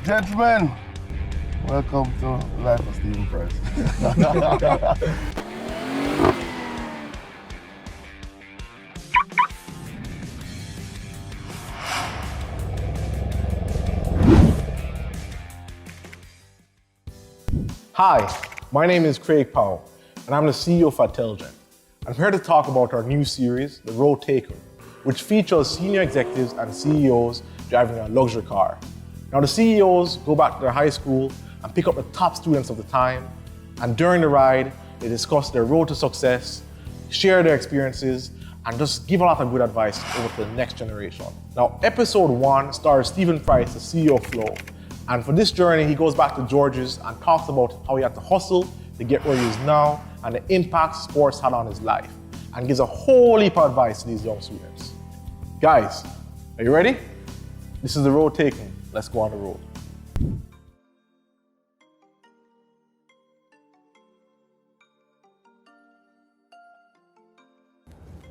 Gentlemen, welcome to Life of Stephen Price. Hi, my name is Craig Powell, and I'm the CEO of Intelligent. I'm here to talk about our new series, The Road Taken, which features senior executives and CEOs driving a luxury car. Now, the CEOs go back to their high school and pick up the top students of the time, and during the ride, they discuss their road to success, share their experiences, and just give a lot of good advice over to the next generation. Now, episode 1 stars Stephen Price, the CEO of Flow. And for this journey, he goes back to George's and talks about how he had to hustle to get where he is now and the impact sports had on his life, and gives a whole heap of advice to these young students. Guys, are you ready? This is The Road Taken. Let's go on the road.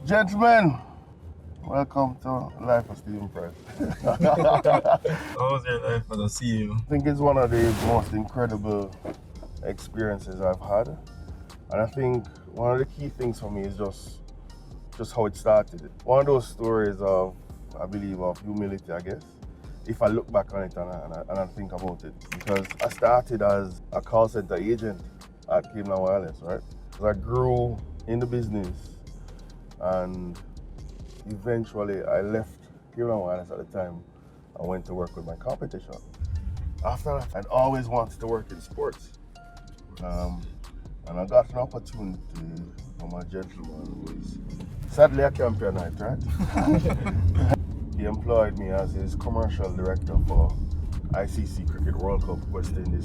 Gentlemen, welcome to Life of Stephen Price. How was your life as a CEO? I think it's one of the most incredible experiences I've had. And I think one of the key things for me is just how it started. One of those stories of, I believe, of humility, I guess, if I look back on it and I think about it. Because I started as a call center agent at Cleveland Wireless, right? I grew in the business and eventually I left Cleveland Wireless at the time and went to work with my competition. After that, I'd always wanted to work in sports. And I got an opportunity from a gentleman who is sadly a championite, right? He employed me as his commercial director for ICC Cricket World Cup West Indies.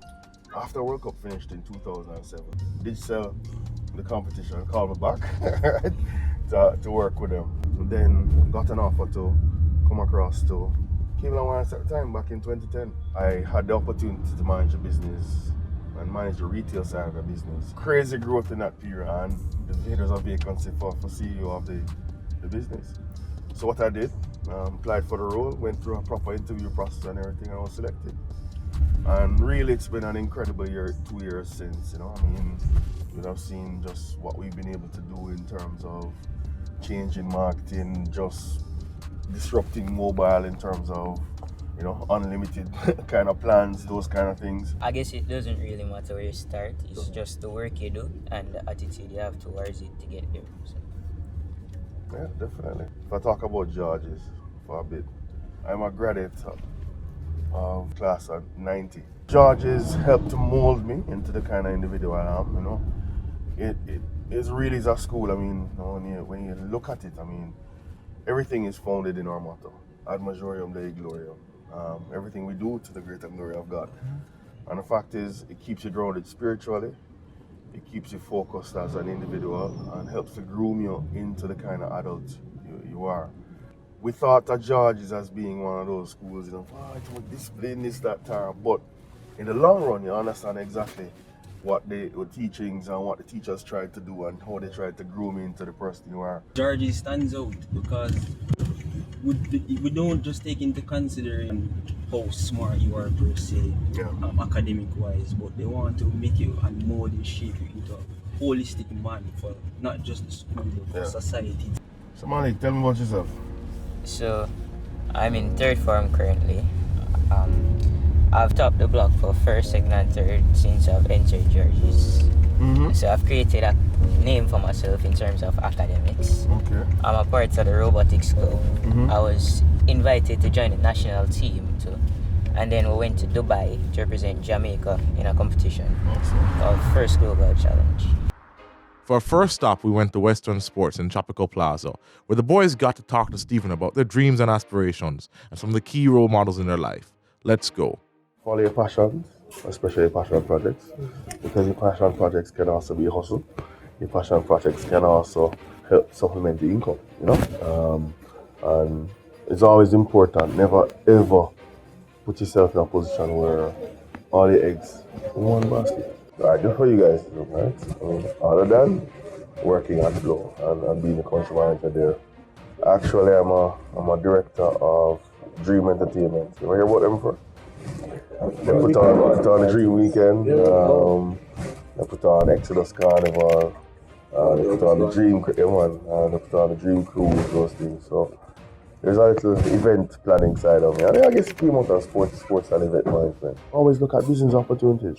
After World Cup finished in 2007, did sell the competition, called me back right, to work with them. Then got an offer to come across to Cleveland Wireless at the time, back in 2010. I had the opportunity to manage the business and manage the retail side of the business. Crazy growth in that period, and there was a vacancy for CEO of the business. So what I did, applied for the role, went through a proper interview process and everything, and I was selected. And really, it's been an incredible 2 years since, you know. I mean, you have seen just what we've been able to do in terms of changing marketing, just disrupting mobile in terms of, you know, unlimited kind of plans, those kind of things. I guess it doesn't really matter where you start. It's just the work you do and the attitude you have towards it to get there. So. Yeah, definitely. If I talk about George's for a bit, I'm a graduate of class of 90. George's helped to mold me into the kind of individual I am, you know. It really is a school. I mean, you know, when you look at it, I mean, everything is founded in our motto, ad majorem Dei gloriam. Everything we do to the greater glory of God. And the fact is, it keeps you grounded spiritually, it keeps you focused as an individual, and helps to groom you into the kind of adult you are. We thought of George's as being one of those schools, you know, it's about discipline, this, that, but in the long run, you understand exactly what the teachings and what the teachers tried to do and how they tried to groom you into the person you are. Georgie stands out because we don't just take into consideration how smart you are per se, academic wise, but they want to make you and mold and shape you into a holistic man for not just the school but for society. So Malik, tell me about yourself. So, I'm in third form currently. I've topped the block for first, second, and third since I've entered George's. So I've created a name for myself in terms of academics. Okay. I'm a part of the robotics club. I was invited to join the national team too. And then we went to Dubai to represent Jamaica in a competition called First Global Challenge. For our first stop, we went to Western Sports in Tropical Plaza, where the boys got to talk to Stephen about their dreams and aspirations and some of the key role models in their life. Let's go. Follow your passions, especially your passion projects, because your passion projects can also be a hustle. Your passion projects can also help supplement the income, you know. And it's always important, never ever put yourself in a position where all your eggs in one basket. I do for you guys, right? I mean, other than working at Flow and being a country manager there, actually I'm a director of Dream Entertainment. You ever hear about them before? Put on the Dream Weekend. I put on Exodus Carnival. They put on the Dream, they put on the Dream Cruise, those things. So there's a little event planning side of me. And I guess it came out of sports and event management. Always look at business opportunities.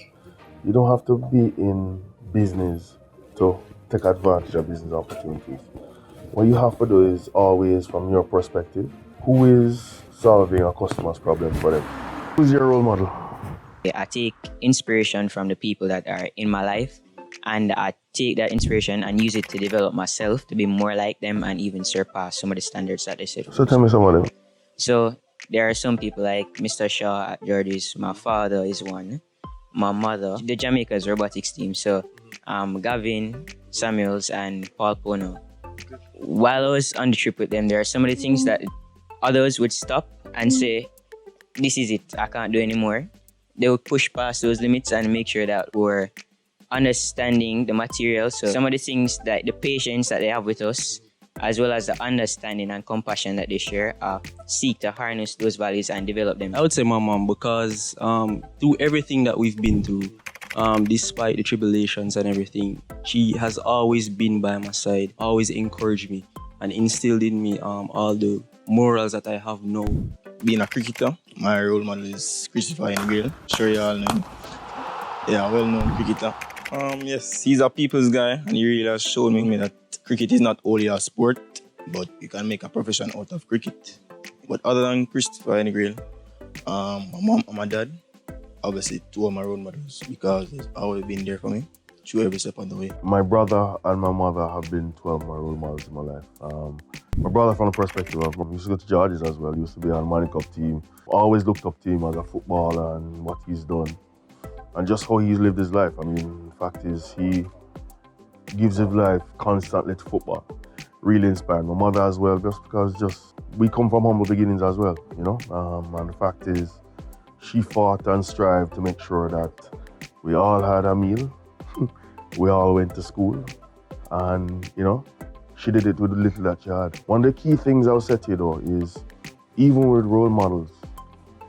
You don't have to be in business to take advantage of business opportunities. What you have to do is always, from your perspective, who is solving a customer's problem for them? Who's your role model? I take inspiration from the people that are in my life, and I take that inspiration and use it to develop myself to be more like them and even surpass some of the standards that they set. So tell me some of them. So there are some people like Mr. Shaw at George's. My father is one. My mother, the Jamaica's robotics team. So Gavin, Samuels, and Paul Pono. While I was on the trip with them, there are some of the things that others would stop and say, this is it, I can't do anymore. They would push past those limits and make sure that we're understanding the material. So some of the things, that the patience that they have with us, as well as the understanding and compassion that they share, seek to harness those values and develop them. I would say my mom, because through everything that we've been through, despite the tribulations and everything, she has always been by my side, always encouraged me and instilled in me all the morals that I have now. Being a cricketer, my role model is Christopher Ingale. Sure you all know him. Yeah, well-known cricketer. Yes, he's a people's guy, and he really has shown me that cricket is not only a sport, but you can make a profession out of cricket. But other than Christopher Ingale, my mom and my dad, obviously two of my role models, because they've always been there for me through every step of the way. My brother and my mother have been 12 of my role models in my life. My brother, from the perspective of, he used to go to George's as well. He used to be on the Money Cup team. Always looked up to him as a footballer and what he's done, and just how he's lived his life. I mean, the fact is, he gives his life constantly to football. Really inspired my mother as well, just because we come from humble beginnings as well, you know. And the fact is, she fought and strived to make sure that we all had a meal, we all went to school, and you know, she did it with the little that she had. One of the key things I would say to you though is, even with role models,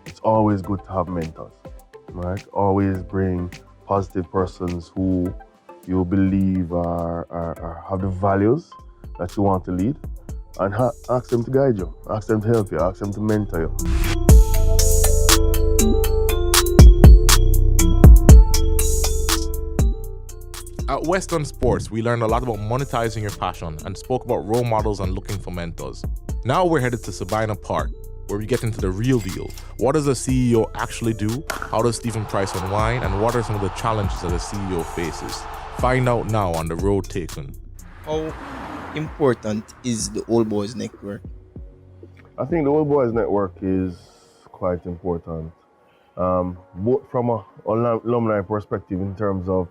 it's always good to have mentors, right? Always bring positive persons who you believe have the values that you want to lead, and ask them to guide you, ask them to help you, ask them to mentor you. At Western Sports, we learned a lot about monetizing your passion and spoke about role models and looking for mentors. Now we're headed to Sabina Park, where we get into the real deal. What does a CEO actually do? How does Stephen Price unwind? And what are some of the challenges that a CEO faces? Find out now on The Road Taken. How important is the Old Boys Network? I think the Old Boys Network is quite important, both from an alumni perspective in terms of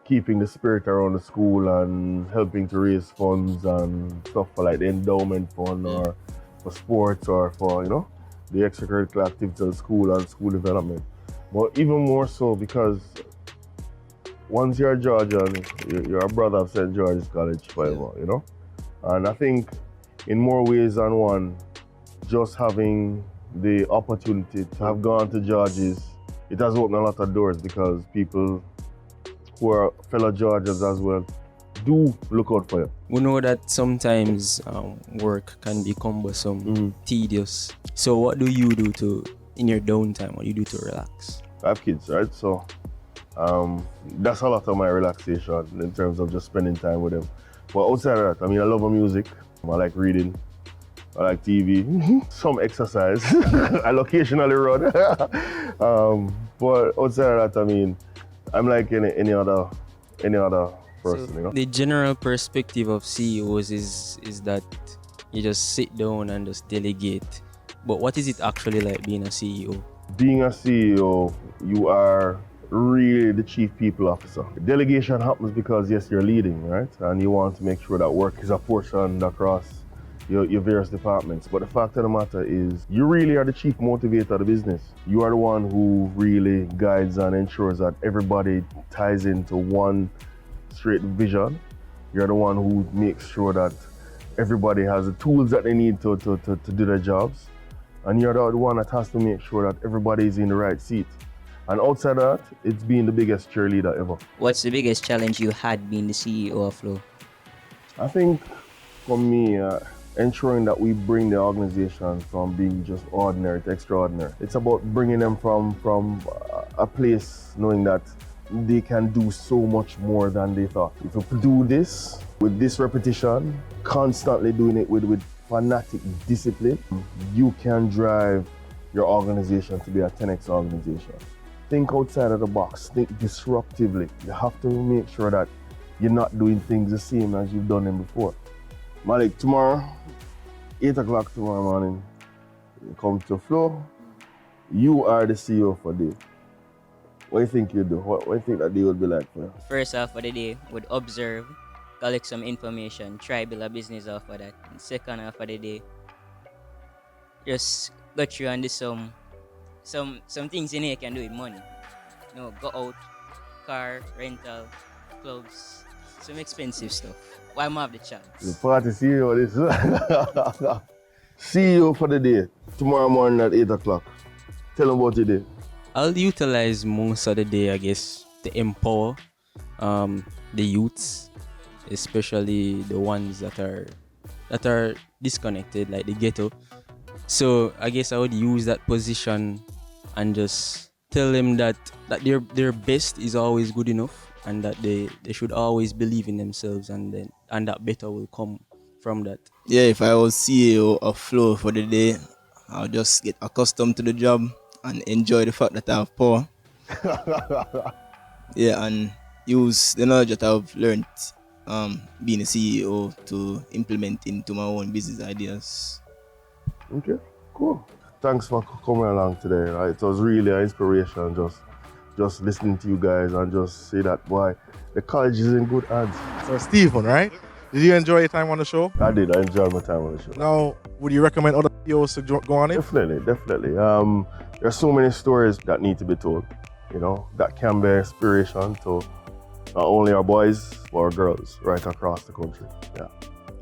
keeping the spirit around the school and helping to raise funds and stuff for like the endowment fund or for sports or for, you know, the extracurricular activities of the school and school development. But even more so because once you're a Georgian, you're a brother of St. George's College forever, you know? And I think in more ways than one, just having the opportunity to have gone to George's, it has opened a lot of doors, because people who are fellow Georgians as well do look out for you. We know that sometimes work can be cumbersome, tedious. So what do you do in your downtime? What do you do to relax? I have kids, right? So that's a lot of my relaxation in terms of just spending time with them. But outside of that, I mean, I love music. I like reading. I like TV. Some exercise. I occasionally run. But outside of that, I mean, I'm like any other person, So you know. the general perspective of CEOs is that you just sit down and just delegate. But what is it actually like being a CEO? Being a CEO, you are really the chief people officer. Delegation happens because, yes, you're leading, right? And you want to make sure that work is apportioned across your various departments. But the fact of the matter is, you really are the chief motivator of the business. You are the one who really guides and ensures that everybody ties into one straight vision. You're the one who makes sure that everybody has the tools that they need to do their jobs. And you're the one that has to make sure that everybody is in the right seat. And outside of that, it's been the biggest cheerleader ever. What's the biggest challenge you had being the CEO of Flow? I think for me, ensuring that we bring the organization from being just ordinary to extraordinary. It's about bringing them from a place knowing that they can do so much more than they thought. If you do this with this repetition, constantly doing it with fanatic discipline, you can drive your organization to be a 10x organization. Think outside of the box, think disruptively. You have to make sure that you're not doing things the same as you've done them before. Malik, tomorrow, 8 o'clock tomorrow morning, you come to Flow, you are the CEO for the day. What do you think you do? What do you think that day would be like for you? First half of the day, would observe, collect some information, try build a business off of that. And second half of the day, just go through and do some things in here you can do with money. You know, go out, car, rental, clubs, some expensive stuff. Why am I have the chance? The party CEO this. CEO for the day, tomorrow morning at 8 o'clock. Tell them about your day. I'll utilize most of the day, I guess, to empower the youths, especially the ones that are disconnected, like the ghetto. So I guess I would use that position and just tell them that their best is always good enough, and that they should always believe in themselves, and that better will come from that. Yeah, if I was CEO of Flow for the day, I'll just get accustomed to the job and enjoy the fact that I have power. Yeah, and use the knowledge that I've learned being a CEO to implement into my own business ideas. Okay, cool. Thanks for coming along today. Right? It was really an inspiration just listening to you guys and just say that, boy, the college is in good hands. So Stephen, right? Did you enjoy your time on the show? I did. I enjoyed my time on the show. Now, would you recommend other CEOs to go on it? Definitely. There's so many stories that need to be told, that can be inspiration to not only our boys, but our girls right across the country. Yeah.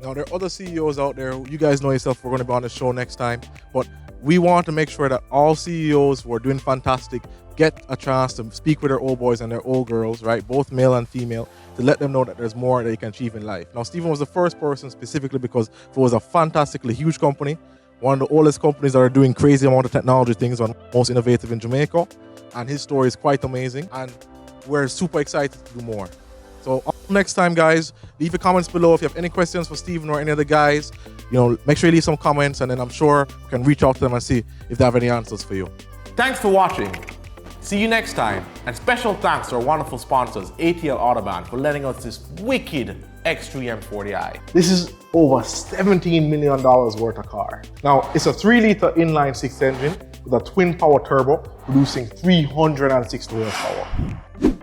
Now, there are other CEOs out there. You guys know yourself, we're going to be on the show next time. But we want to make sure that all CEOs who are doing fantastic get a chance to speak with their old boys and their old girls, right? Both male and female, to let them know that there's more that they can achieve in life. Now, Stephen was the first person specifically because it was a fantastically huge company, one of the oldest companies that are doing crazy amount of technology things, one of the most innovative in Jamaica. And his story is quite amazing. And we're super excited to do more. So next time, guys, leave your comments below if you have any questions for Stephen or any other guys. Make sure you leave some comments, and then I'm sure we can reach out to them and see if they have any answers for you. Thanks for watching. See you next time. And special thanks to our wonderful sponsors, ATL Autobahn, for lending us this wicked X3 M40i. This is over $17 million worth of car. Now, it's a 3-liter inline-six engine with a twin power turbo, producing 360 horsepower.